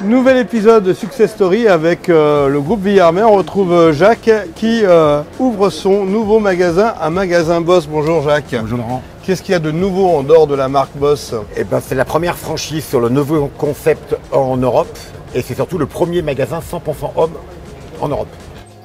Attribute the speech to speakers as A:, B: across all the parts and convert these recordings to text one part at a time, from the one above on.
A: Nouvel épisode de Success Story avec le groupe Villarmé. On retrouve Jacques qui ouvre son nouveau magasin, un magasin Boss. Bonjour Jacques.
B: Bonjour Laurent.
A: Qu'est-ce qu'il y a de nouveau en dehors de la marque Boss?
B: C'est la première franchise sur le nouveau concept en Europe et c'est surtout le premier magasin 100% homme en Europe.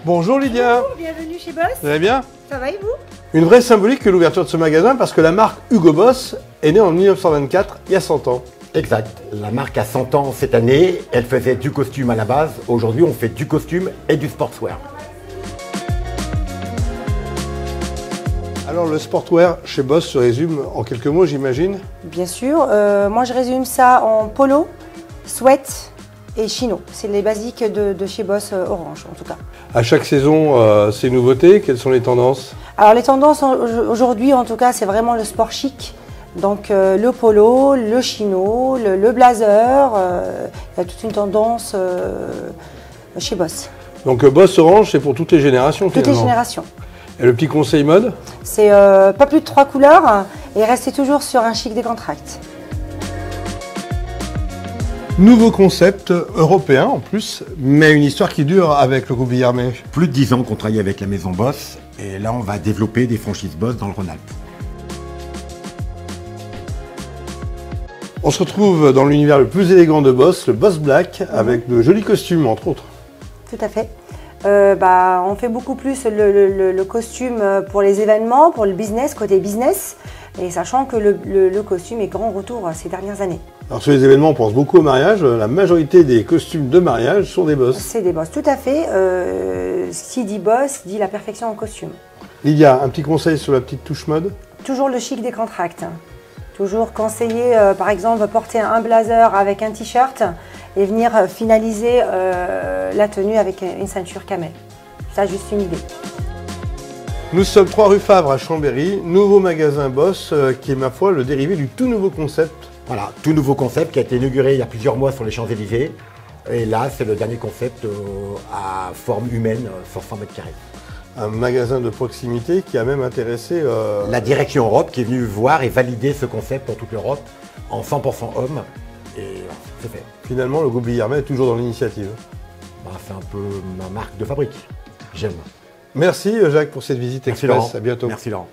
A: Bonjour Lydia.
C: Bonjour, bienvenue chez Boss.
A: Vous allez bien?
C: Ça va et vous?
A: Une vraie symbolique que l'ouverture de ce magasin parce que la marque Hugo Boss est née en 1924, il y a 100 ans.
B: Exact. La marque a 100 ans cette année. Elle faisait du costume à la base. Aujourd'hui, on fait du costume et du sportswear.
A: Alors le sportwear chez Boss se résume en quelques mots, j'imagine.
C: Bien sûr. Moi, je résume ça en polo, sweat et chino. C'est les basiques de chez Boss Orange, en tout cas.
A: À chaque saison, ces nouveautés, quelles sont les tendances?
C: Alors, les tendances aujourd'hui, en tout cas, c'est vraiment le sport chic. Donc, le polo, le chino, le blazer. Il y a toute une tendance chez Boss.
A: Donc Boss Orange, c'est pour toutes les générations
C: Toutes les
A: finalement.
C: générations.
A: Et le petit conseil mode?
C: C'est pas plus de 3 couleurs et restez toujours sur un chic décontracté.
A: Nouveau concept européen en plus, mais une histoire qui dure avec le groupe Villarmé.
B: Plus de 10 ans qu'on travaille avec la maison Boss et là, on va développer des franchises Boss dans le Rhône-Alpes.
A: On se retrouve dans l'univers le plus élégant de Boss, le Boss Black, avec de jolis costumes entre autres.
C: Tout à fait. On fait beaucoup plus le costume pour les événements, pour le business, côté business, et sachant que le costume est grand retour ces dernières années.
A: Alors sur les événements, on pense beaucoup au mariage. La majorité des costumes de mariage sont des Boss.
C: C'est des Boss, tout à fait. Qui dit Boss dit la perfection en costume.
A: Lydia, un petit conseil sur la petite touche mode?
C: Toujours le chic décontracté. Toujours conseiller, par exemple, porter un blazer avec un t-shirt et venir finaliser la tenue avec une ceinture camel. Ça, juste une idée.
A: Nous sommes 3 rue Favre à Chambéry, nouveau magasin Boss qui est ma foi le dérivé du tout nouveau concept.
B: Voilà, tout nouveau concept qui a été inauguré il y a plusieurs mois sur les Champs-Élysées. Et là, c'est le dernier concept à forme humaine sur 100 mètres carrés.
A: Un magasin de proximité qui a même intéressé...
B: La direction Europe qui est venue voir et valider ce concept pour toute l'Europe en 100% hommes. Et voilà, c'est fait.
A: Finalement, le groupe Villarmé est toujours dans l'initiative.
B: C'est un peu ma marque de fabrique. J'aime.
A: Merci Jacques pour cette visite
B: Merci
A: express.
B: Laurent.
A: À bientôt.
B: Merci Laurent.